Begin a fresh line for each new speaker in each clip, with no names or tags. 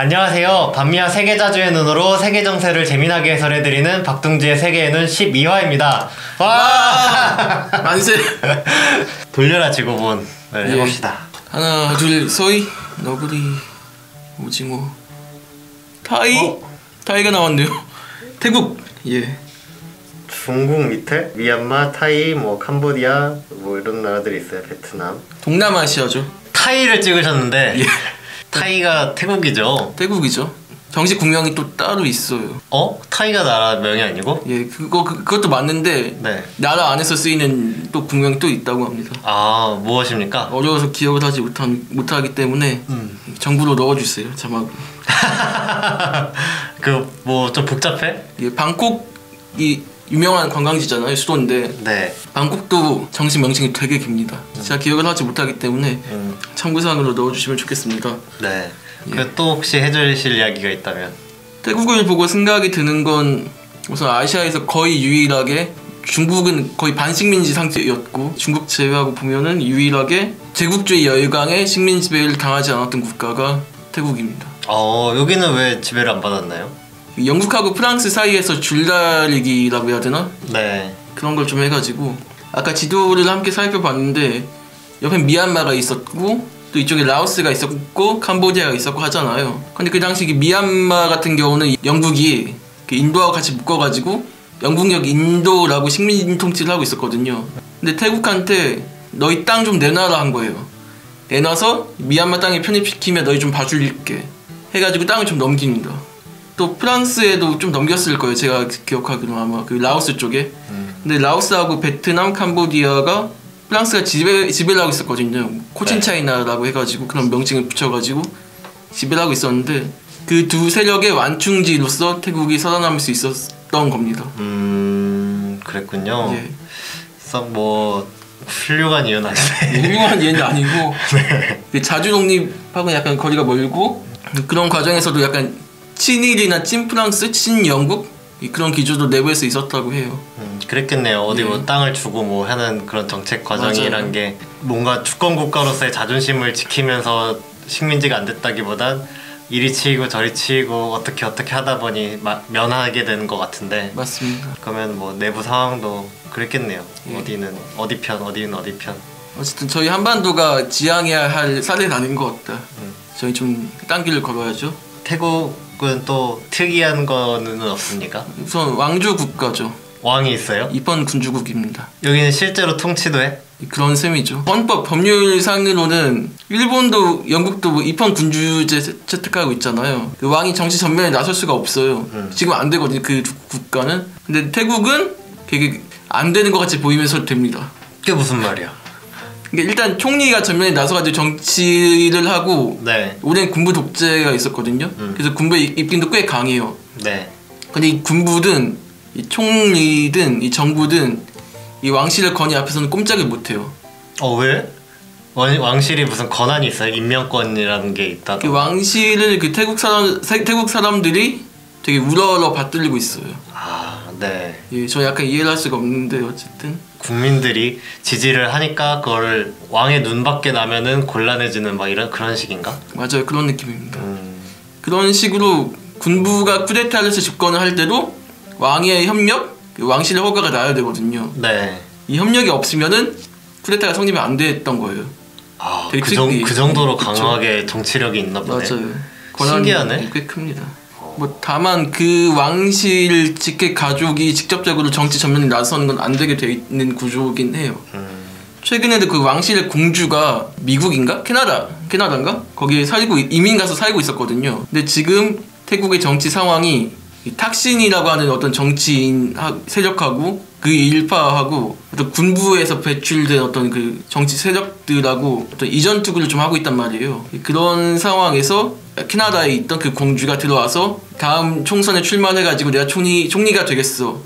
안녕하세요. 반미와 세계자주의 눈으로 세계 정세를 재미나게 해설해드리는 박둥지의 세계의 눈 12화입니다. 와!
만세!
돌려라 지구본. 네,
예.
해봅시다.
하나, 둘, 서이, 너구리, 오징어, 타이? 타이가 나왔네요. 태국! 예.
중국 밑에 미얀마, 타이, 캄보디아 이런 나라들이 있어요. 베트남.
동남아시아죠.
타이를 찍으셨는데
예.
타이가 태국이죠.
태국이죠. 정식 국명이 또 따로 있어요.
타이가 나라명이 아니고?
예, 그것도 맞는데
네.
나라 안에서 쓰이는 또 국명이 또 있다고 합니다.
아, 무엇입니까?
어려워서 기억을 하지 못하기 때문에 정부로 넣어주세요, 자막.
좀 복잡해?
예, 방콕이 유명한 관광지잖아요, 수도인데.
네.
방콕도 정식 명칭이 되게 깁니다. 제가 기억을 하지 못하기 때문에 참고사항으로 넣어주시면 좋겠습니다.
네.
예.
또 혹시 해주실 이야기가 있다면?
태국을 보고 생각이 드는 건 우선 아시아에서 거의 유일하게, 중국은 거의 반식민지 상태였고 중국 제외하고 보면은 유일하게 제국주의 열강의 식민 지배를 당하지 않았던 국가가 태국입니다.
여기는 왜 지배를 안 받았나요?
영국하고 프랑스 사이에서 줄다리기라고 해야 되나?
네.
그런 걸 좀 해가지고 아까 지도를 함께 살펴봤는데 옆에 미얀마가 있었고 또 이쪽에 라오스가 있었고 캄보디아가 있었고 하잖아요. 근데 그 당시 미얀마 같은 경우는 영국이 인도하고 같이 묶어가지고 영국력 인도라고 식민 통치를 하고 있었거든요. 근데 태국한테 너희 땅 좀 내놔라 한 거예요. 내놔서 미얀마 땅에 편입시키면 너희 좀 봐줄게 해가지고 땅을 좀 넘깁니다. 또 프랑스에도 좀 넘겼을 거예요. 제가 기억하기로 아마 그 라오스 쪽에. 근데 라오스하고 베트남, 캄보디아가 프랑스가 지배를 하고 있었거든요. 코친차이나라고 해가지고 그런 명칭을 붙여가지고 지배를 하고 있었는데 그 두 세력의 완충지로서 태국이 살아남을 수 있었던 겁니다.
그랬군요.
예.
훌륭한 이유는 아닌데.
훌륭한 예는 아니고 네. 자주 독립하고는 약간 거리가 멀고 그런 과정에서도 약간 친일이나 친프랑스, 친영국 그런 기조도 내부에서 있었다고 해요.
그랬겠네요. 어디
예.
땅을 주고 하는 그런 정책 과정이란
맞아요.
게 뭔가 주권 국가로서의 자존심을 지키면서 식민지가 안 됐다기보단 이리 치이고 저리 치이고 어떻게 하다 보니 면하게 되는 것 같은데.
맞습니다.
그러면 내부 상황도 그랬겠네요.
예.
어디는 어디 편, 어디는 어디 편.
어쨌든 저희 한반도가 지향해야 할 사례는 아닌 것 같다. 저희 좀 딴 길을 걸어야죠.
태국은 또 특이한 거는 없습니까?
우선 왕조 국가죠.
왕이 있어요?
입헌 군주국입니다.
여기는 실제로 통치도 해?
그런 셈이죠. 헌법 법률상으로는 일본도 영국도 입헌 군주제 채택하고 있잖아요. 그 왕이 정치 전면에 나설 수가 없어요. 지금 안 되거든요. 그 국가는. 근데 태국은 되게 안 되는 것 같이 보이면서 됩니다.
그게 무슨 말이야?
그러니까 일단 총리가 전면에 나서가지고 정치를 하고
네.
오랜 군부 독재가 있었거든요. 그래서 군부의 입김도 꽤 강해요.
네.
근데 이 군부든 이 총리든 이 정부든 이 왕실을 건의 앞에서는 꼼짝을 못해요.
왜? 왕실이 무슨 권한이 있어요? 임명권이라는 게 있다.
그 왕실을 태국 사람들이 되게 우러러 받들고 있어요.
네.
예, 저 약간 이해를 할 수가 없는데 어쨌든
국민들이 지지를 하니까 그걸 왕의 눈밖에 나면은 곤란해지는 그런 식인가?
맞아요. 그런 느낌입니다. 그런 식으로 군부가 쿠데타를 해서 집권을 할 때도 왕의 협력, 왕실의 허가가 나야 되거든요.
네.
이 협력이 없으면은 쿠데타가 성립이 안 됐던 거예요. 되게
그 정도로 강하게 정치력이 있나 보네.
맞아요.
신기하네.
꽤 큽니다. 다만 그 왕실 직계 가족이 직접적으로 정치 전면에 나서는 건 안 되게 돼 있는 구조긴 해요. 최근에도 그 왕실의 공주가 미국인가? 캐나다인가? 거기에 이민 가서 살고 있었거든요. 근데 지금 태국의 정치 상황이 탁신이라고 하는 어떤 정치인 세력하고 그 일파하고 어떤 군부에서 배출된 어떤 그 정치 세력들하고 어떤 이전 투구를 좀 하고 있단 말이에요. 그런 상황에서 캐나다에 있던 그 공주가 들어와서 다음 총선에 출마해가지고 내가 총리가 되겠어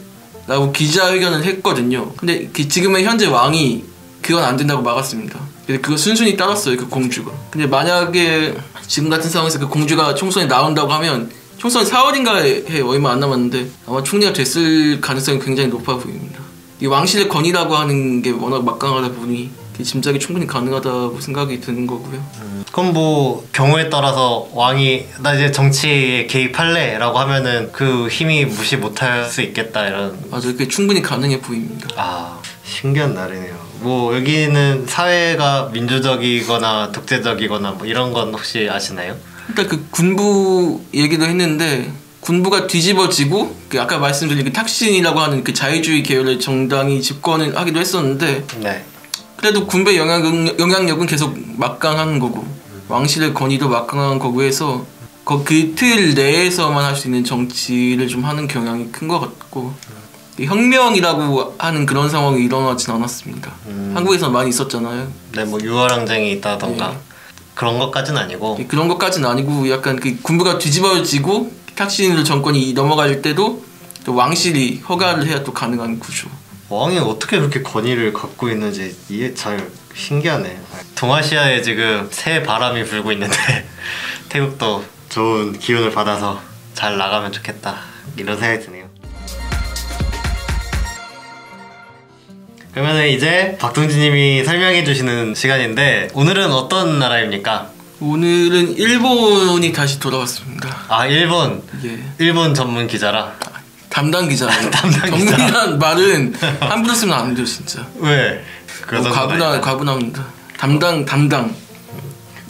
라고 기자회견을 했거든요. 근데 지금의 현재 왕이 그건 안 된다고 막았습니다. 그거 순순히 따랐어요, 그 공주가. 근데 만약에 지금 같은 상황에서 그 공주가 총선에 나온다고 하면 총선 4월인가에 얼마 안 남았는데 아마 총리가 됐을 가능성이 굉장히 높아 보입니다. 이 왕실의 권위라고 하는 게 워낙 막강하다 보니 짐작이 충분히 가능하다고 생각이 드는 거고요.
그럼 뭐 경우에 따라서 왕이 나 이제 정치에 개입할래라고 하면은 그 힘이 무시 못할 수 있겠다 이런.
맞아요. 그게 충분히 가능해 보입니다.
아 신기한 나라네요. 뭐 여기는 사회가 민주적이거나 독재적이거나 뭐 이런 건 혹시 아시나요?
일단 그 군부 얘기도 했는데 군부가 뒤집어지고 그 아까 말씀드린 그 탁신이라고 하는 그 자유주의 계열의 정당이 집권을 하기도 했었는데
네.
그래도 군부의 영향력은 계속 막강한 거고 왕실의 권위도 막강한 거고 해서 그 틀 내에서만 할 수 있는 정치를 좀 하는 경향이 큰 것 같고 혁명이라고 하는 그런 상황이 일어나진 않았습니다. 한국에서 많이 있었잖아요.
네, 뭐 유월항쟁이 있다던가
네.
그런 것까지는 아니고.
그런 것까지는 아니고 약간 그 군부가 뒤집어지고 탁신 정권이 넘어갈 때도 또 왕실이 허가를 해야 또 가능한 구조.
왕이 어떻게 그렇게 권위를 갖고 있는지 이해 잘 신기하네. 동아시아에 지금 새 바람이 불고 있는데 태국도 좋은 기운을 받아서 잘 나가면 좋겠다 이런 생각이 드네요. 그러면 이제 박동진님이 설명해 주시는 시간인데 오늘은 어떤 나라입니까?
오늘은 일본이 다시 돌아왔습니다.
아 일본.
예.
일본 전문 기자라.
담당 기자.
담당 기자.
전문이란 말은 함부로 쓰면 안 돼요 진짜.
왜?
과분합니다. 담당.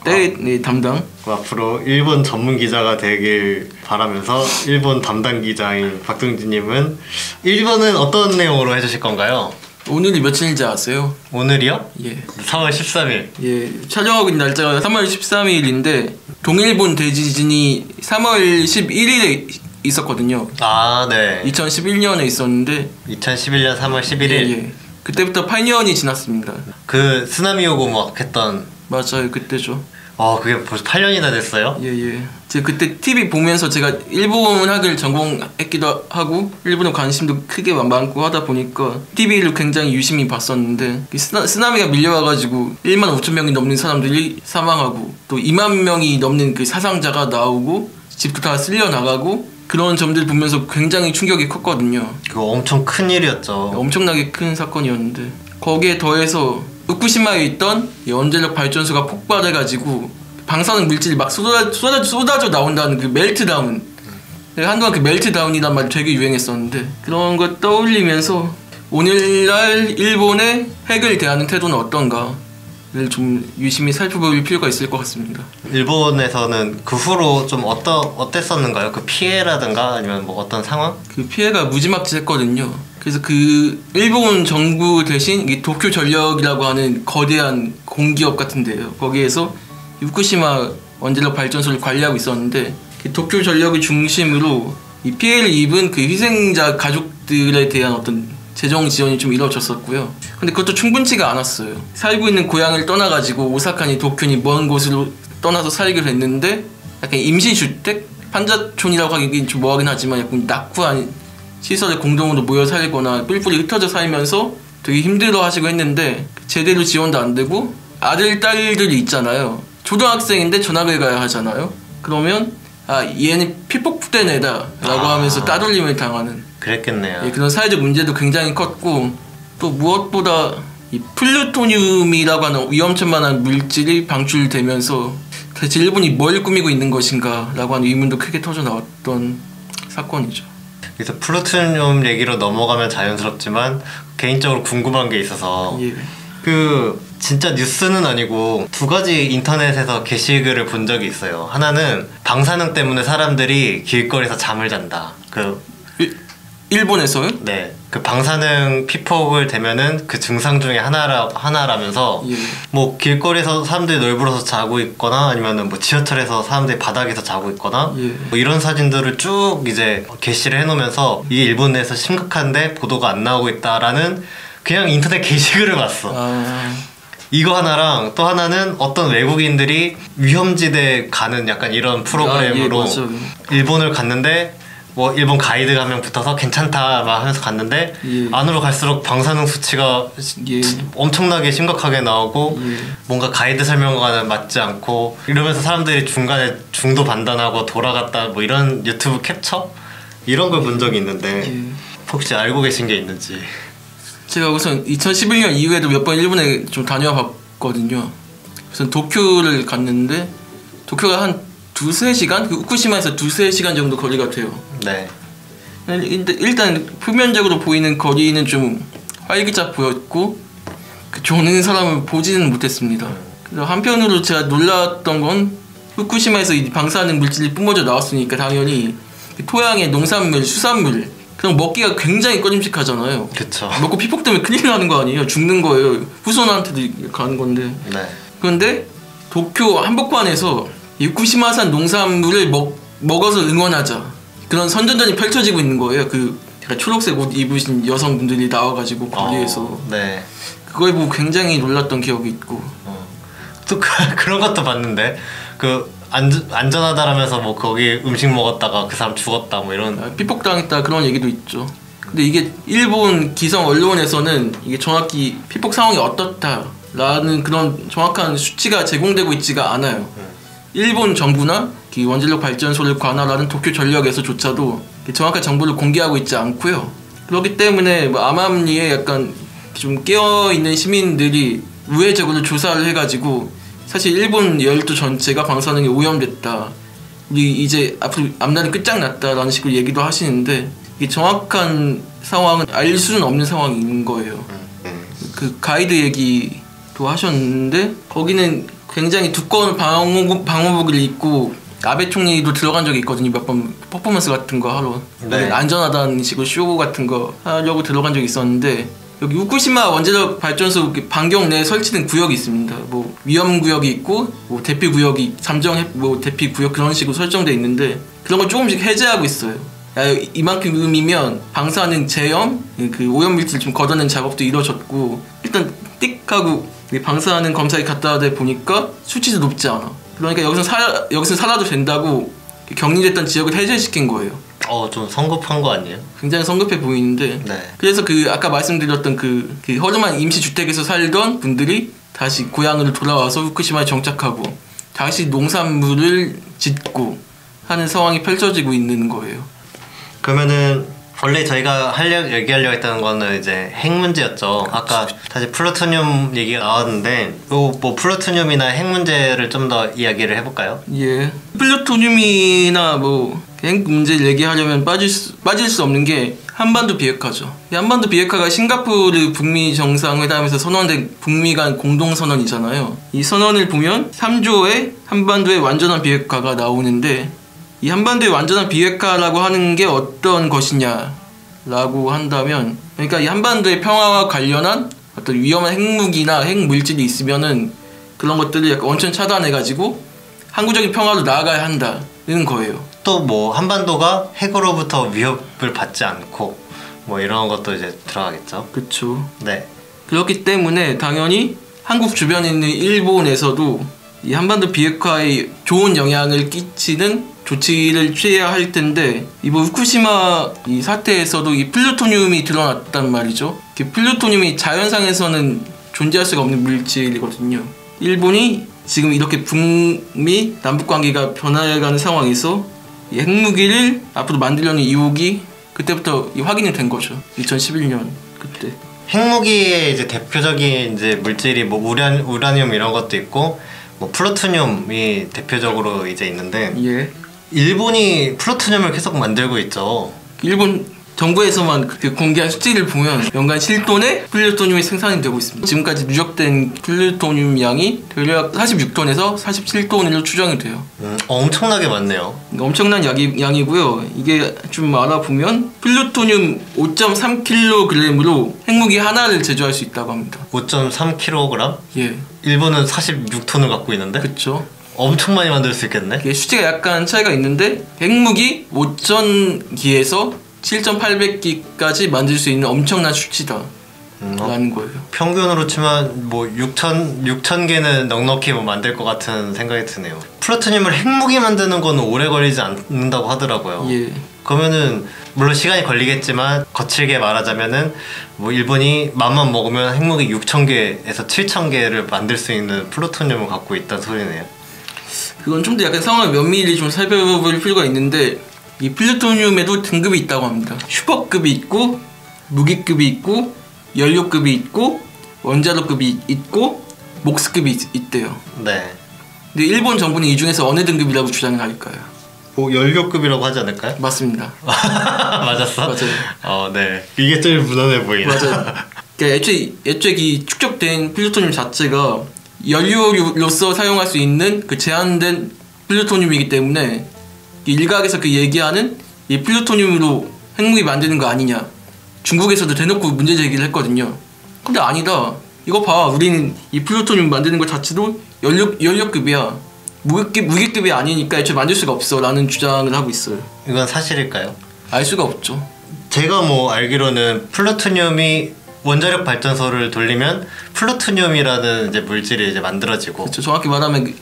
네 담당.
앞으로 일본 전문 기자가 되길 바라면서 일본 담당 기자인 박동진님은 일본은 어떤 내용으로 해주실 건가요?
오늘이 며칠인지 아세요?
오늘이요?
예.
3월 13일.
예. 촬영하고 있는 날짜가 3월 13일인데 동일본 대지진이 3월 11일에 있었거든요.
아, 네.
2011년에 있었는데
2011년 3월 11일.
예. 그때부터 8년이 지났습니다.
그 쓰나미 오고 막 했던.
맞아요. 그때죠.
그게 벌써 8년이나 됐어요?
예. 제가 그때 TV 보면서 제가 일본학을 전공했기도 하고 일본에 관심도 크게 많고 하다 보니까 TV를 굉장히 유심히 봤었는데 쓰나미가 밀려와가지고 1만 5천 명이 넘는 사람들이 사망하고 또 2만 명이 넘는 그 사상자가 나오고 집도 다 쓸려 나가고 그런 점들 보면서 굉장히 충격이 컸거든요.
그거 엄청 큰 일이었죠.
엄청나게 큰 사건이었는데 거기에 더해서 후쿠시마에 있던 원자력 발전소가 폭발해가지고 방사능 물질이 막 쏟아져 나온다는 그 멜트다운. 한동안 그 멜트다운이란 말이 되게 유행했었는데 그런 거 떠올리면서 오늘날 일본의 핵을 대하는 태도는 어떤가를 좀 유심히 살펴볼 필요가 있을 것 같습니다.
일본에서는 그 후로 좀 어땠었는가요? 그 피해라든가 아니면 뭐 어떤 상황?
그 피해가 무지막지했거든요. 그래서 그 일본 정부 대신 이 도쿄 전력이라고 하는 거대한 공기업 같은데요. 거기에서 후쿠시마 원자력 발전소를 관리하고 있었는데 도쿄 전력을 중심으로 이 피해를 입은 그 희생자 가족들에 대한 어떤 재정 지원이 좀 이루어졌었고요. 근데 그것도 충분치가 않았어요. 살고 있는 고향을 떠나가지고 오사카니 도쿄니 먼 곳으로 떠나서 살기로 했는데 약간 임시주택? 판자촌이라고 하긴 좀 뭐하긴 하지만 약간 낙후한 시설에 공동으로 모여 살거나 뿔뿔이 흩어져 살면서 되게 힘들어 하시고 했는데 제대로 지원도 안 되고 아들, 딸들이 있잖아요. 초등학생인데 전학을 가야 하잖아요. 그러면 얘는 피폭된 애다 라고 하면서 따돌림을 당하는
그랬겠네요.
그런 사회적 문제도 굉장히 컸고 또 무엇보다 이 플루토늄이라고 하는 위험천만한 물질이 방출되면서 대체 일본이 뭘 꾸미고 있는 것인가 라고 하는 의문도 크게 터져 나왔던 사건이죠.
그래서 플루토늄 얘기로 넘어가면 자연스럽지만 개인적으로 궁금한 게 있어서 그 진짜 뉴스는 아니고 두 가지 인터넷에서 게시글을 본 적이 있어요. 하나는 방사능 때문에 사람들이 길거리에서 잠을 잔다.
일본에서요?
네. 그 방사능 피폭을 대면은 그 증상 중에 하나라면서 뭐 길거리에서 사람들이 널브러서 자고 있거나 아니면은 뭐 지하철에서 사람들이 바닥에서 자고 있거나 뭐 이런 사진들을 쭉 이제 게시를 해놓으면서 이게 일본 내에서 심각한데 보도가 안 나오고 있다라는 그냥 인터넷 게시글을 봤어. 이거 하나랑 또 하나는 어떤 외국인들이 위험지대 가는 약간 이런 프로그램으로 일본을 갔는데 뭐 일본 가이드가 한 명 붙어서 괜찮다 막 하면서 갔는데 안으로 갈수록 방사능 수치가 엄청나게 심각하게 나오고 뭔가 가이드 설명과는 맞지 않고 이러면서 사람들이 중간에 중도 반단하고 돌아갔다 뭐 이런 유튜브 캡처? 이런 걸 본 적이 있는데 혹시 알고 계신 게 있는지.
제가 우선 2011년 이후에도 몇 번 일본에 좀 다녀봤거든요. 우선 도쿄를 갔는데 도쿄가 한 2-3시간? 그 우쿠시마에서 2-3시간 정도 거리가 돼요.
네.
일단 표면적으로 보이는 거리는 좀 활기차 보였고 그 조는 사람을 보지는 못했습니다. 그래서 한편으로 제가 놀랐던 건 후쿠시마에서 이 방사능 물질이 뿜어져 나왔으니까 당연히 토양의 농산물, 수산물 그럼 먹기가 굉장히 꺼림칙하잖아요.
그쵸.
먹고 피폭 때문에 큰일 나는 거 아니에요. 죽는 거예요. 후손한테도 가는 건데.
네.
그런데 도쿄 한복판에서 이 후쿠시마산 농산물을 먹어서 응원하자 그런 선전전이 펼쳐지고 있는 거예요. 그 초록색 옷 입으신 여성분들이 나와가지고 거리에서
네.
그걸 보고 굉장히 놀랐던 기억이 있고
또 그런 것도 봤는데 그 안전하다라면서 뭐 거기 음식 먹었다가 그 사람 죽었다 뭐 이런
피폭당했다 그런 얘기도 있죠. 근데 이게 일본 기성 언론에서는 이게 정확히 피폭 상황이 어떻다라는 그런 정확한 수치가 제공되고 있지가 않아요. 일본 정부나 원자력 발전소를 관할하는 도쿄 전력에서조차도 정확한 정보를 공개하고 있지 않고요. 그렇기 때문에 뭐 암암리에 약간 좀 깨어있는 시민들이 우회적으로 조사를 해가지고 사실 일본 열도 전체가 방사능에 오염됐다. 우리 이제 앞으로 앞날이 끝장났다라는 식으로 얘기도 하시는데 이게 정확한 상황은 알 수는 없는 상황인 거예요. 그 가이드 얘기도 하셨는데 거기는 굉장히 두꺼운 방호복을 입고 아베 총리도 들어간 적이 있거든요. 몇 번 퍼포먼스 같은 거 하러
네.
안전하다는 식으로 쇼 같은 거 하려고 들어간 적이 있었는데 여기 후쿠시마 원자력 발전소 반경 내에 설치된 구역이 있습니다. 뭐 위험 구역이 있고 뭐 대피 구역이 잠정 뭐 대피 구역 그런 식으로 설정돼 있는데 그런 걸 조금씩 해제하고 있어요. 이만큼이면 방사능 제염 그 오염 물질 좀 걷어낸 작업도 이루어졌고 일단 띡 하고 방사능 검사에 갖다 대 보니까 수치도 높지 않아. 그러니까 여기서 살아도 된다고 격리됐던 지역을 해제시킨 거예요.
좀 성급한 거 아니에요?
굉장히 성급해 보이는데
네.
그래서 그 아까 말씀드렸던 그 허름한 임시주택에서 살던 분들이 다시 고향으로 돌아와서 후쿠시마에 정착하고 다시 농산물을 짓고 하는 상황이 펼쳐지고 있는 거예요.
그러면은 원래 저희가 얘기하려고 했던 거는 이제 핵 문제였죠. 아까 다시 플루토늄 얘기가 나왔는데 뭐 플루토늄이나 핵 문제를 좀 더 이야기를 해볼까요?
예. 플루토늄이나 뭐 핵 문제를 얘기하려면 빠질 수 없는 게 한반도 비핵화죠. 이 한반도 비핵화가 싱가포르 북미 정상회담에서 선언된 북미 간 공동선언이잖아요. 이 선언을 보면 3조의 한반도의 완전한 비핵화가 나오는데 이 한반도의 완전한 비핵화라고 하는 게 어떤 것이냐라고 한다면 그러니까 이 한반도의 평화와 관련한 어떤 위험한 핵무기나 핵물질이 있으면은 그런 것들을 약간 원천 차단해가지고 항구적인 평화로 나아가야 한다는 거예요.
또 뭐 한반도가 핵으로부터 위협을 받지 않고 뭐 이런 것도 이제 들어가겠죠.
그렇죠.
네.
그렇기 때문에 당연히 한국 주변에 있는 일본에서도 이 한반도 비핵화에 좋은 영향을 끼치는 조치를 취해야 할 텐데 이번 후쿠시마 이 사태에서도 이 플루토늄이 드러났단 말이죠. 플루토늄이 자연상에서는 존재할 수가 없는 물질이거든요. 일본이 지금 이렇게 북미 남북 관계가 변화해가는 상황에서 이 핵무기를 앞으로 만들려는 의혹이 그때부터 확인이 된 거죠. 2011년 그때.
핵무기의 이제 대표적인 이제 물질이 뭐 우라늄 이런 것도 있고 뭐 플루토늄이 대표적으로 이제 있는데
예.
일본이 플루토늄을 계속 만들고 있죠.
일본 정부에서만 그 공개한 수치를 보면 연간 7톤의 플루토늄이 생산이 되고 있습니다. 지금까지 누적된 플루토늄 양이 대략 46톤에서 47톤으로 추정이 돼요.
엄청나게 많네요.
엄청난 양이고요. 이게 좀 알아보면 플루토늄 5.3kg으로 핵무기 하나를 제조할 수 있다고 합니다.
5.3kg?
예.
일본은 46톤을 갖고 있는데?
그쵸.
엄청 많이 만들 수 있겠네?
이게 수치가 약간 차이가 있는데 핵무기 5,000기에서 7,800기까지 만들 수 있는 엄청난 수치다 라는 거예요.
평균으로 치면 뭐 6,000개는 넉넉히 뭐 만들 것 같은 생각이 드네요. 플루토늄을 핵무기 만드는 거는 오래 걸리지 않는다고 하더라고요.
예.
그러면은 물론 시간이 걸리겠지만 거칠게 말하자면은 뭐 일본이 맘만 먹으면 핵무기 6,000개에서 7,000개를 만들 수 있는 플루토늄을 갖고 있다는 소리네요.
그건 좀 더 약간 상황을 면밀히 좀 살펴볼 필요가 있는데 이 플루토늄에도 등급이 있다고 합니다. 슈퍼급이 있고 무기급이 있고 연료급이 있고 원자로급이 있고 목수급이 있대요.
네.
근데 일본 정부는 이 중에서 어느 등급이라고 주장을 할까요?
뭐 연료급이라고 하지 않을까요?
맞습니다.
맞았어?
맞아요.
네. 이게 제일 무난해 보이네.
맞아요. 그러니까 애초에 이 축적된 플루토늄 자체가 연료로서 사용할 수 있는 그 제한된 플루토늄이기 때문에 일각에서 그 얘기하는 이 플루토늄으로 핵무기 만드는 거 아니냐. 중국에서도 대놓고 문제 제기를 했거든요. 근데 아니다. 이거 봐. 우리는 이 플루토늄 만드는 것 자체도 연료급이야. 무기급이 아니니까 애초에 만들 수가 없어 라는 주장을 하고 있어요.
이건 사실일까요?
알 수가 없죠.
제가 뭐 알기로는 플루토늄이 원자력 발전소를 돌리면 플루토늄이라는 이제 물질이 이제 만들어지고,
그렇죠. 정확히 말하면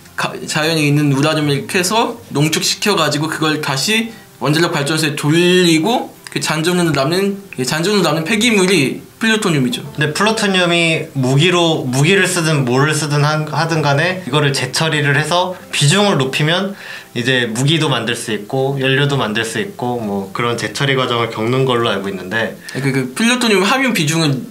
자연에 있는 우라늄을 캐서 농축시켜가지고 그걸 다시 원자력 발전소에 돌리고 그 잔존으로 남는 폐기물이 플루토늄이죠.
근데 플루토늄이 무기를 쓰든 뭐를 쓰든 하든 간에 이거를 재처리를 해서 비중을 높이면 이제 무기도 만들 수 있고 연료도 만들 수 있고 뭐 그런 재처리 과정을 겪는 걸로 알고 있는데,
그 플루토늄 함유 비중을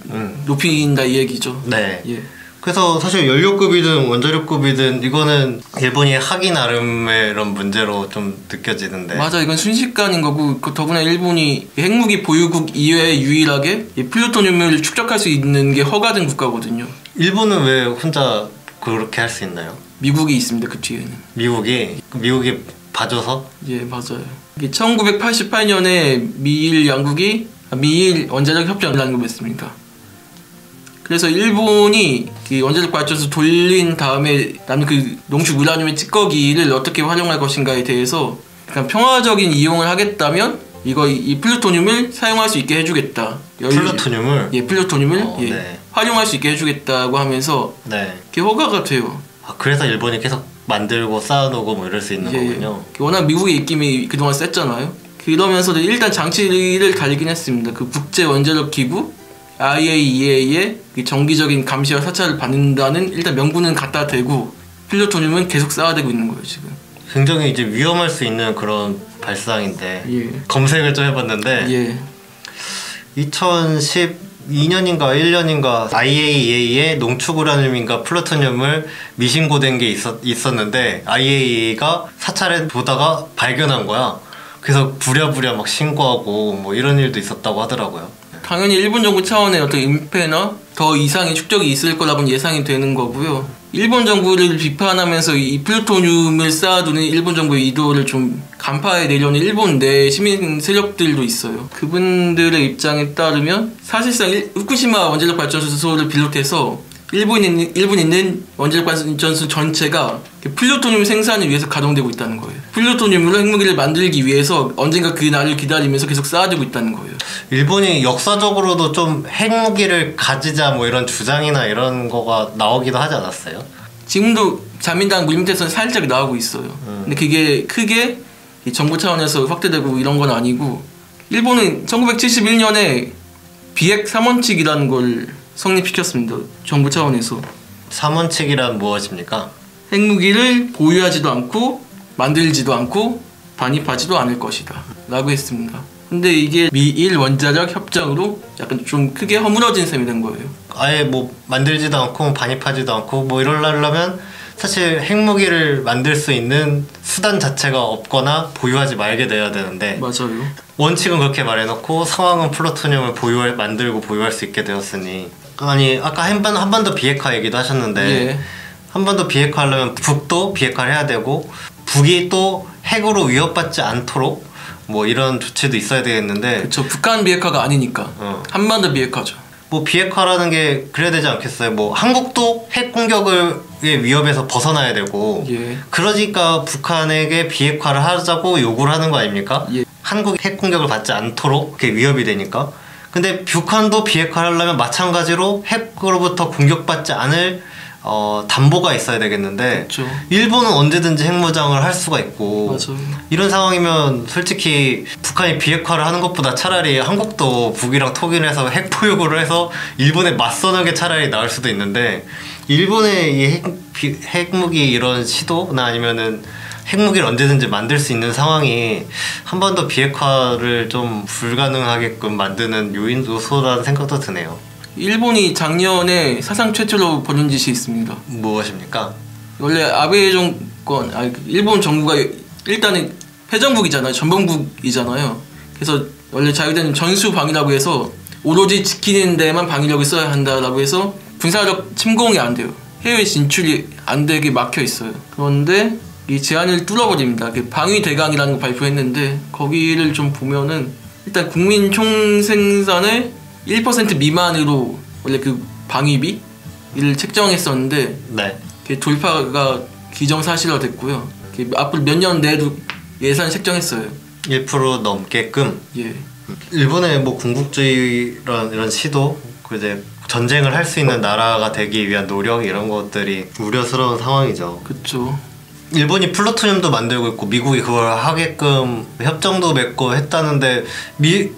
높인다 이 얘기죠.
네.
예.
그래서 사실 연료급이든 원자력급이든 이거는 일본이 하기 나름의 이런 문제로 좀 느껴지는데.
맞아, 이건 순식간인 거고, 더구나 일본이 핵무기 보유국 이외에 유일하게 이 플루토늄을 축적할 수 있는 게 허가된 국가거든요.
일본은 왜 혼자 그렇게 할 수 있나요?
미국이 있습니다. 그 뒤에는.
미국이 봐줘서?
예, 맞아요. 1988년에 미일 양국이 미일 원자력 협정을 단급했습니다. 그래서 일본이 그 원자력 발전소 돌린 다음에 남는 그 농축 우라늄의 찌꺼기를 어떻게 활용할 것인가에 대해서 그냥 평화적인 이용을 하겠다면 이 플루토늄을 사용할 수 있게 해주겠다.
플루토늄을?
예, 플루토늄을 예,
네.
활용할 수 있게 해주겠다고 하면서
네.
그게 허가가 돼요.
그래서 일본이 계속 만들고 쌓아놓고 뭐 이럴 수 있는 거군요.
워낙 미국의 입김이 그동안 셌잖아요. 그러면서도 일단 장치를 달리긴 했습니다. 그 국제 원자력 기구 IAEA의 정기적인 감시와 사찰을 받는다는 일단 명분은 갖다 대고 플루토늄은 계속 쌓아대고 있는 거예요 지금.
굉장히 이제 위험할 수 있는 그런 발상인데,
예.
검색을 좀 해봤는데,
예.
2012년인가 1년인가 IAEA의 농축 우라늄인가 플루토늄을 미신고된 게 있었는데 IAEA가 사찰해 보다가 발견한 거야. 그래서 부랴부랴 막 신고하고 뭐 이런 일도 있었다고 하더라고요.
당연히 일본 정부 차원의 어떤 은폐나 더 이상의 축적이 있을 거라고는 예상이 되는 거고요. 일본 정부를 비판하면서 이 플루토늄을 쌓아두는 일본 정부의 의도를 좀 간파해 내려는 일본 내 시민 세력들도 있어요. 그분들의 입장에 따르면 사실상 후쿠시마 원자력 발전소를 비롯해서 일본에 있는 원자력 발전소 전체가 플루토늄 생산을 위해서 가동되고 있다는 거예요. 플루토늄으로 핵무기를 만들기 위해서 언젠가 그 날을 기다리면서 계속 쌓아두고 있다는 거예요.
일본이 역사적으로도 좀 핵무기를 가지자 뭐 이런 주장이나 이런 거가 나오기도 하지 않았어요?
지금도 자민당 물밑에서는 살짝 나오고 있어요. 근데 그게 크게 정부 차원에서 확대되고 이런 건 아니고, 일본은 1971년에 비핵 3원칙이라는 걸 성립시켰습니다. 정부 차원에서.
3원칙이란 무엇입니까?
핵무기를 보유하지도 않고 만들지도 않고 반입하지도 않을 것이다 라고 했습니다. 근데 이게 미일 원자력 협정으로 약간 좀 크게 허물어진 셈이 된 거예요.
아예 뭐 만들지도 않고 반입하지도 않고 뭐 이러려면 사실 핵무기를 만들 수 있는 수단 자체가 없거나 보유하지 말게 돼야 되는데,
맞아요.
원칙은 그렇게 말해놓고 상황은 플루토늄을 만들고 보유할 수 있게 되었으니, 아니 아까 한반도 비핵화 얘기도 하셨는데,
예.
한반도 비핵화하려면 북도 비핵화를 해야 되고 북이 또 핵으로 위협받지 않도록 뭐 이런 조치도 있어야 되겠는데,
그렇죠. 북한 비핵화가 아니니까 한반도 비핵화죠.
뭐 비핵화라는 게 그래야 되지 않겠어요? 뭐 한국도 핵 공격의 위협에서 벗어나야 되고,
예.
그러니까 북한에게 비핵화를 하자고 요구를 하는 거 아닙니까?
예.
한국이 핵 공격을 받지 않도록 그게 위협이 되니까. 근데 북한도 비핵화를 하려면 마찬가지로 핵으로부터 공격받지 않을 담보가 있어야 되겠는데,
그렇죠.
일본은 언제든지 핵무장을 할 수가 있고,
맞아요.
이런 상황이면 솔직히 북한이 비핵화를 하는 것보다 차라리 한국도 북이랑 통일해서 핵 보유고를 해서 일본에 맞서는 게 차라리 나을 수도 있는데, 일본의 이 핵무기 이런 시도나 아니면은 핵무기를 언제든지 만들 수 있는 상황이 한반도 비핵화를 좀 불가능하게끔 만드는 요소라는 생각도 드네요.
일본이 작년에 사상 최초로 벌인 짓이 있습니다.
무엇입니까?
원래 아베 정권, 일본 정부가 일단은 패정국이잖아요. 전범국이잖아요. 그래서 원래 자유대는 전수방위라고 해서 오로지 지키는 데만 방위력을 써야 한다라고 해서 군사적 침공이 안 돼요. 해외 진출이 안 되게 막혀 있어요. 그런데 이 제한을 뚫어버립니다. 방위 대강이라는 거 발표했는데 거기를 좀 보면은 일단 국민 총생산의 1% 미만으로 원래 그 방위비를 책정했었는데
네.
돌파가 기정사실화됐고요. 앞으로 몇 년 내에도 예산 책정했어요.
1% 넘게끔.
예.
일본의 뭐 군국주의 이런 시도, 그 이제 전쟁을 할 수 있는 나라가 되기 위한 노력 이런 것들이 우려스러운 상황이죠.
그렇죠.
일본이 플루토늄도 만들고 있고 미국이 그걸 하게끔 협정도 맺고 했다는데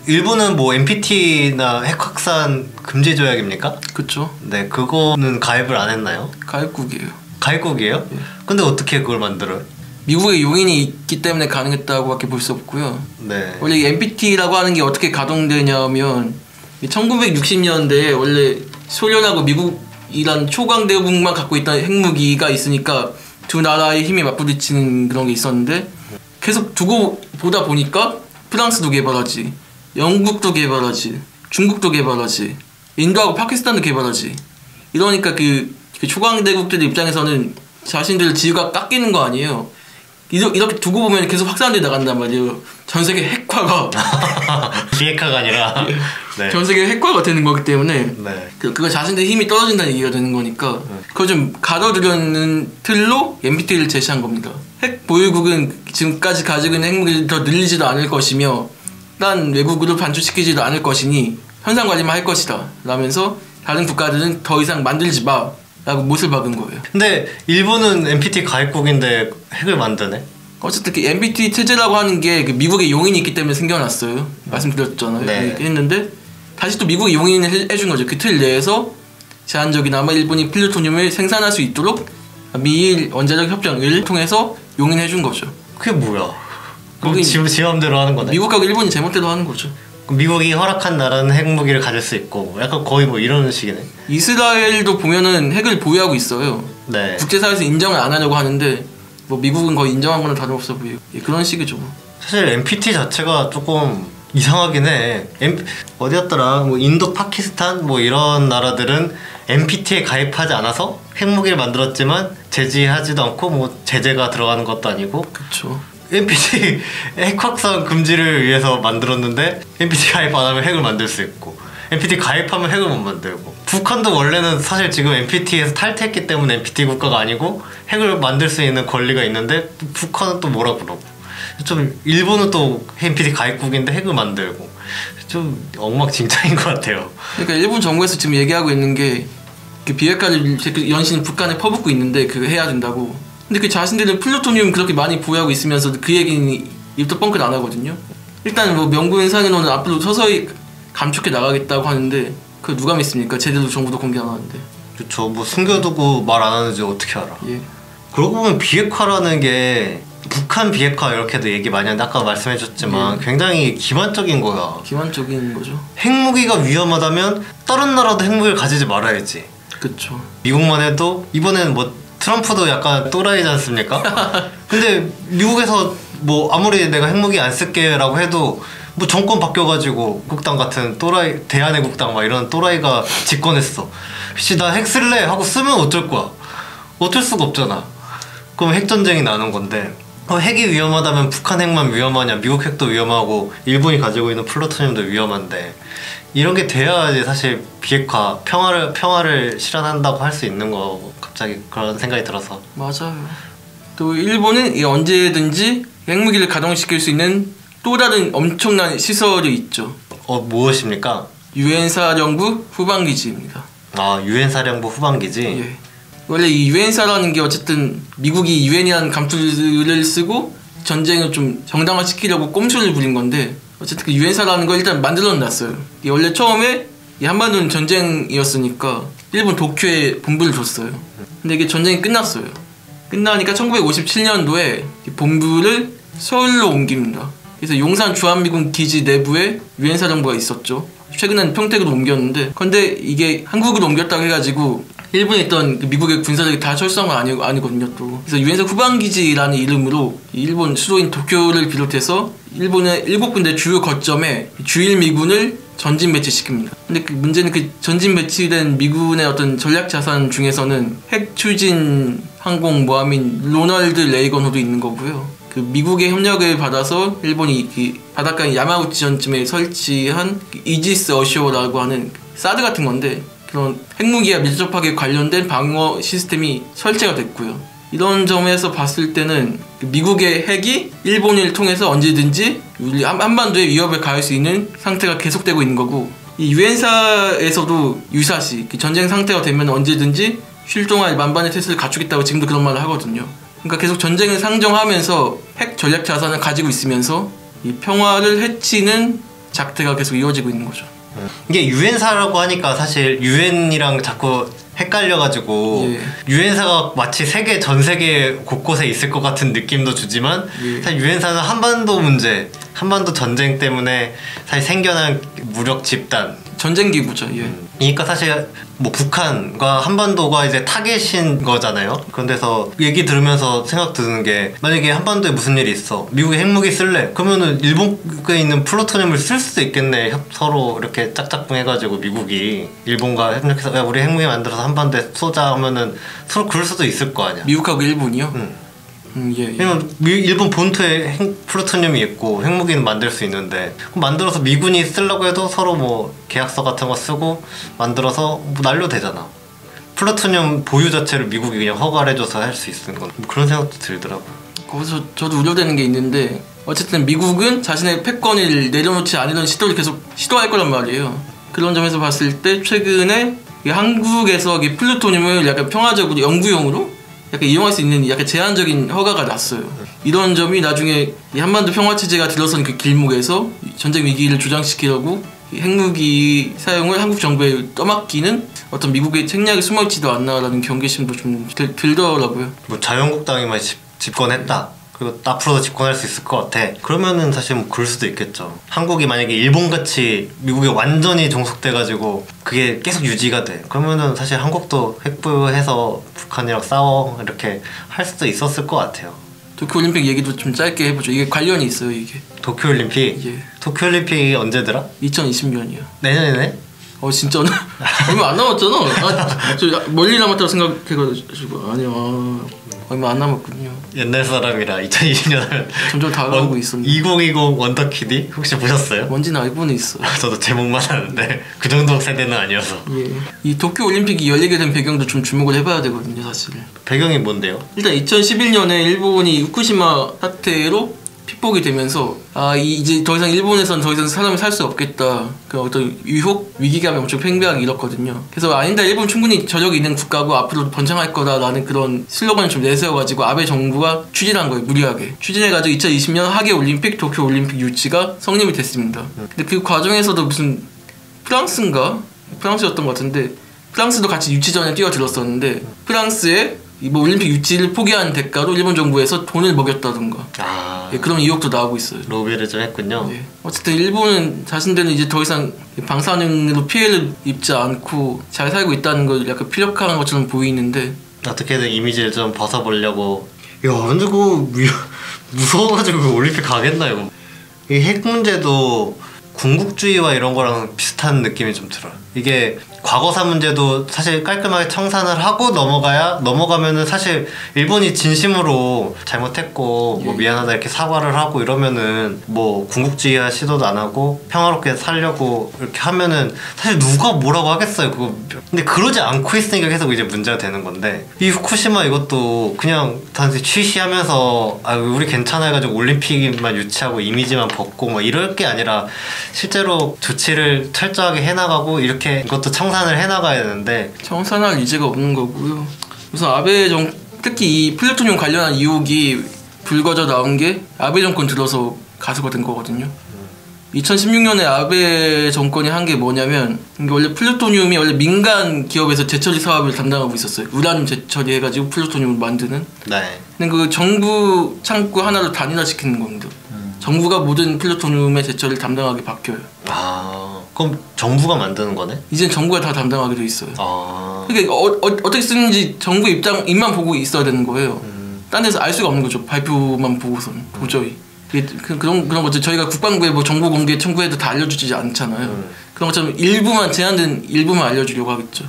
일본은 뭐 NPT나 핵 확산 금지 조약입니까?
그렇죠.
네, 그거는 가입을 안 했나요?
가입국이에요.
가입국이에요?
예.
근데 어떻게 그걸 만들어요?
미국의 용인이 있기 때문에 가능했다고밖에 볼 수 없고요.
네.
원래 이 NPT라고 하는 게 어떻게 가동되냐면 1960년대에 원래 소련하고 미국이란 초강대국만 갖고 있던 핵무기가 있으니까 두 나라의 힘이 맞부딪히는 그런 게 있었는데 계속 두고 보다 보니까 프랑스도 개발하지, 영국도 개발하지, 중국도 개발하지, 인도하고 파키스탄도 개발하지. 이러니까 그 초강대국들 입장에서는 자신들 지위가 깎이는 거 아니에요. 이렇게 두고 보면 계속 확산돼 나간단 말이에요. 전 세계 핵화가
비핵화가 아니라
네. 전 세계 핵화가 되는 거기 때문에
네.
그거 자신들 힘이 떨어진다는 얘기가 되는 거니까 그걸 좀 가둬두려는 틀로 NPT를 제시한 겁니다. 핵 보유국은 지금까지 가지고 있는 핵무기를 더 늘리지도 않을 것이며 딴 외국으로 반출시키지도 않을 것이니 현상 관리만 할 것이다 라면서 다른 국가들은 더 이상 만들지 마 라고 못을 박은 거예요. 근데
일본은 NPT 가입국인데 핵을 만드네?
어쨌든 그 NPT 체제라고 하는 게 그 미국의 용인이 있기 때문에 생겨났어요. 말씀드렸잖아요.
네.
했는데 다시 또 미국이 용인을 해준 거죠. 그 틀 내에서 제한적이나마 일본이 플루토늄을 생산할 수 있도록 미일 원자력 협정을 통해서 용인해준 거죠.
그게 뭐야? 그럼 지 맘대로 하는 거네?
미국하고 일본이 제멋대로 하는 거죠.
미국이 허락한 나라는 핵무기를 가질 수 있고 약간 거의 뭐 이런 식이네.
이스라엘도 보면은 핵을 보유하고 있어요.
네.
국제사회에서 인정을 안 하려고 하는데 뭐 미국은 거의 인정한 거는 다름없어 보이고 그런 식이죠.
사실 NPT 자체가 조금 이상하긴 해. 어디였더라? 뭐 인도, 파키스탄 뭐 이런 나라들은 NPT에 가입하지 않아서 핵무기를 만들었지만 제지하지도 않고 뭐 제재가 들어가는 것도 아니고.
그렇죠.
NPT 핵 확산 금지를 위해서 만들었는데 NPT 가입 안 하면 핵을 만들 수 있고 NPT 가입하면 핵을 못 만들고 북한도 원래는 사실 지금 NPT에서 탈퇴했기 때문에 NPT 국가가 아니고 핵을 만들 수 있는 권리가 있는데 북한은 또 뭐라 그러고 좀 일본은 또 NPT 가입국인데 핵을 만들고 좀 엉망진창인 것 같아요.
그러니까 일본 정부에서 지금 얘기하고 있는 게 그 비핵화를 연신 북한에 퍼붓고 있는데 그거 해야 된다고. 근데 그 자신들은 플루토늄 그렇게 많이 보유하고 있으면서 그 얘기는 입도 뻥끗 안 하거든요. 일단 뭐 명분상으로는 앞으로 서서히 감축해 나가겠다고 하는데 그 누가 믿습니까? 제대로 정부도 공개 안 하는데.
그렇죠. 뭐 숨겨두고 말 안 하는지 어떻게 알아.
예.
그러고 보면 비핵화라는 게 북한 비핵화 이렇게도 얘기 많이 하는데 아까 말씀해줬지만 굉장히 기만적인 거야.
기만적인 거죠.
핵무기가 위험하다면 다른 나라도 핵무기를 가지지 말아야지.
그렇죠.
미국만 해도 이번엔 뭐 트럼프도 약간 또라이지 않습니까? 근데 미국에서 뭐 아무리 내가 핵무기 안 쓸게 라고 해도 뭐 정권 바뀌어가지고 국당 같은 또라이 대한애국당 막 이런 또라이가 집권했어. 씨 나 핵 쓸래 하고 쓰면 어쩔 거야. 어쩔 수가 없잖아. 그럼 핵전쟁이 나는 건데 핵이 위험하다면 북한 핵만 위험하냐, 미국 핵도 위험하고 일본이 가지고 있는 플루토늄도 위험한데 이런 게 돼야지 사실 비핵화, 평화를 실현한다고 할 수 있는 거. 갑자기 그런 생각이 들어서.
맞아요. 또 일본은 언제든지 핵무기를 가동시킬 수 있는 또 다른 엄청난 시설이 있죠.
무엇입니까?
유엔 사령부 후방기지입니다.
아, 유엔 사령부 후방기지?
예. 원래 이 유엔사라는 게 어쨌든 미국이 유엔이라는 감투를 쓰고 전쟁을 좀 정당화시키려고 꼼수를 부린 건데 어쨌든 그 유엔사라는 걸 일단 만들어놨어요. 원래 처음에 이 한반도는 전쟁이었으니까 일본 도쿄에 본부를 줬어요. 근데 이게 전쟁이 끝났어요. 끝나니까 1957년도에 본부를 서울로 옮깁니다. 그래서 용산 주한미군 기지 내부에 유엔 사령부가 있었죠. 최근에는 평택으로 옮겼는데, 근데 이게 한국으로 옮겼다고 해가지고 일본에 있던 미국의 군사력이 다 철수한 건 아니거든요 또. 그래서 유엔사 후방기지라는 이름으로 일본 수도인 도쿄를 비롯해서 일본의 7군데 주요 거점에 주일 미군을 전진 배치시킵니다. 근데 그 문제는 그 전진 배치된 미군의 어떤 전략 자산 중에서는 핵 추진 항공 모함인 로널드 레이건호도 있는 거고요. 그 미국의 협력을 받아서 일본이 그 바닷가 야마구치 전쯤에 설치한 이지스 어쇼라고 하는 사드 같은 건데, 그런 핵무기와 밀접하게 관련된 방어 시스템이 설치가 됐고요. 이런 점에서 봤을 때는 미국의 핵이 일본을 통해서 언제든지 우리 한반도에 위협을 가할 수 있는 상태가 계속되고 있는 거고, 이 유엔사에서도 유사시 전쟁 상태가 되면 언제든지 출동할 만반의 태세를 갖추겠다고 지금도 그런 말을 하거든요. 그러니까 계속 전쟁을 상정하면서 핵 전략 자산을 가지고 있으면서 이 평화를 해치는 작태가 계속 이어지고 있는 거죠.
이게 유엔사라고 하니까 사실 유엔이랑 자꾸 헷갈려가지고 유엔사가 마치 전 세계 곳곳에 있을 것 같은 느낌도 주지만 사실 유엔사는 한반도 문제, 한반도 전쟁 때문에 사실 생겨난 무력 집단,
전쟁 기구죠.
그러니까 사실 뭐 북한과 한반도가 이제 타겟인 거잖아요. 그런데서 얘기 들으면서 생각 드는 게, 만약에 한반도에 무슨 일이 있어, 미국이 핵무기 쓸래? 그러면은 일본에 있는 플루토늄을 쓸 수도 있겠네. 서로 이렇게 짝짝꿍 해가지고 미국이 일본과 협력해서 야 우리 핵무기 만들어서 한반도에 쏘자 하면은 서로 그럴 수도 있을 거 아니야.
미국하고 일본이요?
왜냐면 일본 본토에 플루토늄이 있고 핵무기는 만들 수 있는데, 그럼 만들어서 미군이 쓰려고 해도 서로 뭐 계약서 같은 거 쓰고 만들어서 뭐 난로 되잖아. 플루토늄 보유 자체를 미국이 그냥 허가를 해줘서 할 수 있는 건, 뭐 그런 생각도 들더라고.
거기서 저도 우려되는 게 있는데, 어쨌든 미국은 자신의 패권을 내려놓지 않으려는 시도를 계속 시도할 거란 말이에요. 그런 점에서 봤을 때 최근에 한국에서 플루토늄을 약간 평화적으로 연구용으로 약간 이용할 수 있는 약간 제한적인 허가가 났어요. 이런 점이 나중에 한반도 평화체제가 들어선 그 길목에서 전쟁 위기를 조장시키려고 핵무기 사용을 한국 정부에 떠맡기는 어떤 미국의 책략이 숨어있지도 않나라는 경계심도 좀 들더라고요.
뭐 자유한국당이만 집권했다, 그리고 앞으로도 집권할 수 있을 것 같아, 그러면은 사실 뭐 그럴 수도 있겠죠. 한국이 만약에 일본같이 미국에 완전히 종속돼가지고 그게 계속 유지가 돼, 그러면은 사실 한국도 핵보유해서 북한이랑 싸워 이렇게 할 수도 있었을 것 같아요.
도쿄올림픽 얘기도 좀 짧게 해보죠. 이게 관련이 있어요. 이게
도쿄올림픽? 도쿄올림픽이 언제더라?
2020년이요.
내년이네?
진짜는? 얼마 안 남았잖아. 저 멀리 남았다고 생각해가지고. 아니야, 얼마 안 남았군요.
옛날 사람이라 2020년 하면
점점 다가오고 있었는데.
2020 원더키디 혹시 보셨어요?
뭔지는 알고는 있어.
저도 제목만 아는데 그 정도 세대는 아니어서.
이 도쿄올림픽이 열리게 된 배경도 좀 주목을 해봐야 되거든요, 사실.
배경이 뭔데요?
일단 2011년에 일본이 후쿠시마 사태로 피폭이 되면서 이제 더 이상 일본에선 더 이상 사람이 살 수 없겠다, 그 어떤 유혹 위기감이 엄청 팽배하게 일었거든요. 그래서 아니다, 일본 충분히 저력이 있는 국가고 앞으로 번창할 거다라는 그런 슬로건을 좀 내세워가지고 아베 정부가 추진한 거예요. 무리하게 추진해가지고 2020년 하계올림픽, 도쿄올림픽 유치가 성립이 됐습니다. 근데 그 과정에서도 무슨 프랑스였던 것 같은데, 프랑스도 같이 유치전에 뛰어들었었는데 프랑스에 뭐 올림픽 유치를 포기한 대가로 일본 정부에서 돈을 먹였다던가 그런 의혹도 나오고 있어요.
로비를 좀 했군요.
어쨌든 일본은 자신들은 이제 더 이상 방사능으로 피해를 입지 않고 잘 살고 있다는 걸 약간 피력하는 것처럼 보이는데,
어떻게든 이미지를 좀 벗어보려고. 야 근데 그거 무서워가지고 올림픽 가겠나 이거. 이 핵 문제도 군국주의와 이런 거랑 비슷한 느낌이 좀 들어요. 이게 과거사 문제도 사실 깔끔하게 청산을 하고 넘어가면은 사실 일본이 진심으로 잘못했고 뭐 미안하다 이렇게 사과를 하고 이러면은 뭐 군국주의화 시도도 안 하고 평화롭게 살려고 이렇게 하면은 사실 누가 뭐라고 하겠어요 그거. 근데 그러지 않고 있으니까 계속 이제 문제가 되는 건데, 이 후쿠시마 이것도 그냥 단순히 취시하면서 우리 괜찮아 해가지고 올림픽만 유치하고 이미지만 벗고 뭐 이럴 게 아니라 실제로 조치를 철저하게 해나가고 이렇게 이것도 청산을 해나가야 되는데
청산할 의지가 없는 거고요. 우선 아베 특히 이 플루토늄 관련한 의혹이 불거져 나온 게 아베 정권 들어서 가수가 된 거거든요. 2016년에 아베 정권이 한 게 뭐냐면, 원래 플루토늄이 원래 민간 기업에서 재처리 사업을 담당하고 있었어요. 우라늄 재처리 해가지고 플루토늄을 만드는. 근데 그 정부 창고 하나로 단일화시키는 겁니다. 정부가 모든 플루토늄의 제철을 담당하게 바뀌어요.
아, 그럼 정부가 만드는 거네?
이젠 정부가 다 담당하게 돼 있어요. 그러니까 어떻게 쓰는지 정부 입만 보고 있어야 되는 거예요. 딴 데서 알 수가 없는 거죠. 발표만 보고선 도저히. 그런 거죠. 저희가 국방부에 뭐 정보 공개 청구해도 다 알려주지 않잖아요. 그런 것처럼 제한된 일부만 알려주려고 하겠죠.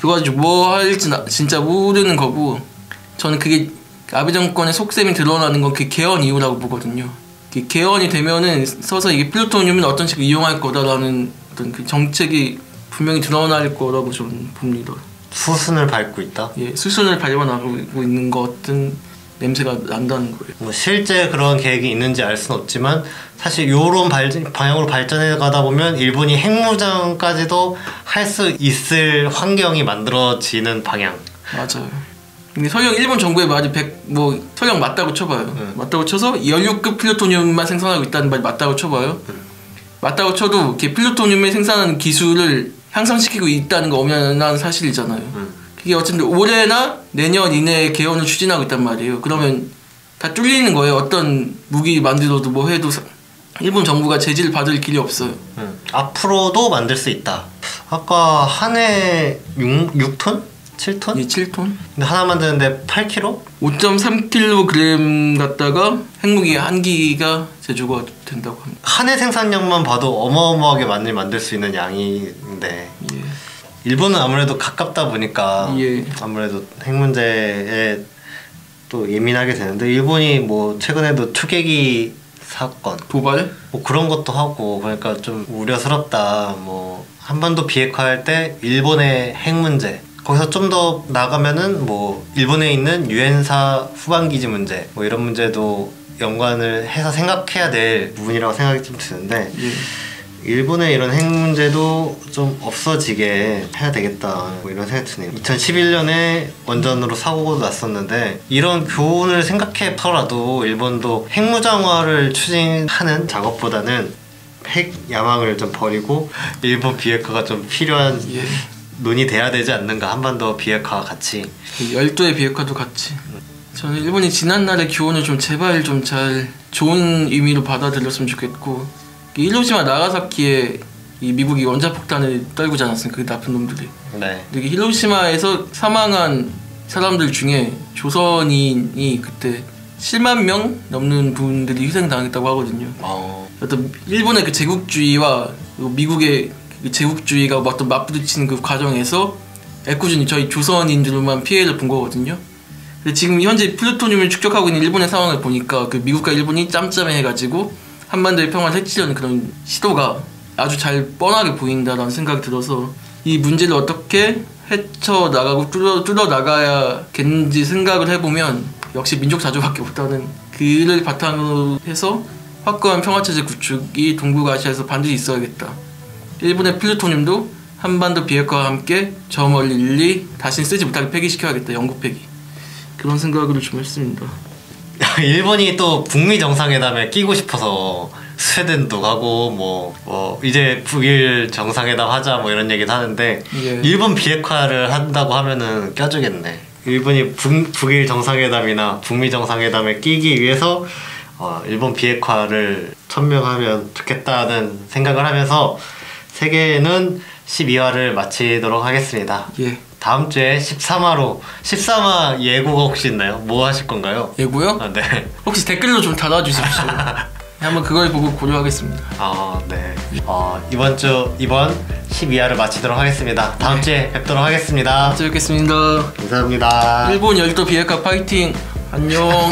그거 가지고 뭐 할지 진짜 모르는 거고, 저는 그게 아베 정권의 속셈이 드러나는 건 그 개헌 이후라고 보거든요. 개헌이 되면은 서서 이게 플루토늄을 어떤 식으로 이용할 거다라는 어떤 그 정책이 분명히 드러날 거라고 저는 봅니다.
수순을 밟고 있다?
예, 수순을 밟아나가고 있는 것 같은 냄새가 난다는 거예요.
뭐 실제 그런 계획이 있는지 알 수는 없지만 사실 요런 방향으로 발전해 가다 보면 일본이 핵무장까지도 할 수 있을 환경이 만들어지는 방향.
맞아요. 근데 설령 일본 정부의 말이 설령 맞다고 쳐봐요. 맞다고 쳐서 연료급 플루토늄만 생산하고 있다는 말이 맞다고 쳐봐요. 맞다고 쳐도 플루토늄을 생산하는 기술을 향상시키고 있다는 거 엄연한 사실이잖아요. 그게 어쨌든 올해나 내년 이내에 개헌을 추진하고 있단 말이에요. 그러면 다 뚫리는 거예요. 어떤 무기 만들어도 뭐 해도 일본 정부가 제지를 받을 길이 없어요.
앞으로도 만들 수 있다. 아까 한 해 6톤? 7톤?
예, 7톤.
근데 하나 만드는데 8kg?
5.3kg 갖다가 핵무기 한 기가 제조가 된다고 합니다.
한 해 생산량만 봐도 어마어마하게 많이 만들 수 있는 양인데
예.
일본은 아무래도 가깝다 보니까
예.
아무래도 핵 문제에 또 예민하게 되는데, 일본이 뭐 최근에도 투개기 사건
도발?
뭐 그런 것도 하고, 그러니까 좀 우려스럽다. 뭐 한반도 비핵화할 때 일본의 핵 문제, 거기서 좀 더 나가면은 뭐 일본에 있는 유엔사 후방기지 문제, 뭐 이런 문제도 연관을 해서 생각해야 될 부분이라고 생각이 좀 드는데,
예.
일본의 이런 핵 문제도 좀 없어지게 해야 되겠다, 뭐 이런 생각이 드네요. 2011년에 원전으로 사고가 났었는데 이런 교훈을 생각해서라도 일본도 핵무장화를 추진하는 작업보다는 핵 야망을 좀 버리고 일본 비핵화가 좀 필요한
예.
논의돼야 되지 않는가, 한반도 비핵화와 같이.
열도의 비핵화도 같이. 저는 일본이 지난날의 교훈을 좀 제발 좀 잘 좋은 의미로 받아들였으면 좋겠고, 히로시마 나가사키에 이 미국이 원자폭탄을 떨구지 않았습니까? 그 나쁜 놈들이.
네.
근데 히로시마에서 사망한 사람들 중에 조선인이 그때 7만 명 넘는 분들이 희생당했다고 하거든요. 어떤 일본의 그 제국주의와 미국의 그 제국주의가 어떤 맞부딪히는 그 과정에서 애꿎은이 저희 조선인들만 피해를 본 거거든요. 근데 지금 현재 플루토늄을 축적하고 있는 일본의 상황을 보니까 그 미국과 일본이 짬짬해가지고 한반도의 평화를 해치려는 그런 시도가 아주 잘 뻔하게 보인다라는 생각이 들어서 이 문제를 어떻게 헤쳐나가고 뚫어나가야겠는지 생각을 해보면 역시 민족자주밖에 없다는, 그를 바탕으로 해서 확고한 평화체제 구축이 동북아시아에서 반드시 있어야겠다. 일본의 플루토늄도 한반도 비핵화와 함께 저 멀리 다시 쓰지 못하게 폐기시켜야겠다. 영구 폐기. 그런 생각을 좀 했습니다.
일본이 또 북미 정상회담에 끼고 싶어서 스웨덴도 가고 뭐 이제 북일 정상회담 하자 뭐 이런 얘기도 하는데,
예.
일본 비핵화를 한다고 하면은 껴주겠네. 일본이 북일 정상회담이나 북미 정상회담에 끼기 위해서 일본 비핵화를 천명하면 좋겠다는 생각을 하면서 세계는 12화를 마치도록 하겠습니다.
예.
다음 주에 13화 예고가 혹시 있나요? 뭐 하실 건가요?
예고요?
네.
혹시 댓글로 좀 달아주십시오. 한번 그걸 보고 고려하겠습니다.
네. 이번 12화를 마치도록 하겠습니다. 다음 주에 뵙도록 하겠습니다.
뵙겠습니다.
감사합니다.
일본 열도 비핵화 파이팅. 안녕.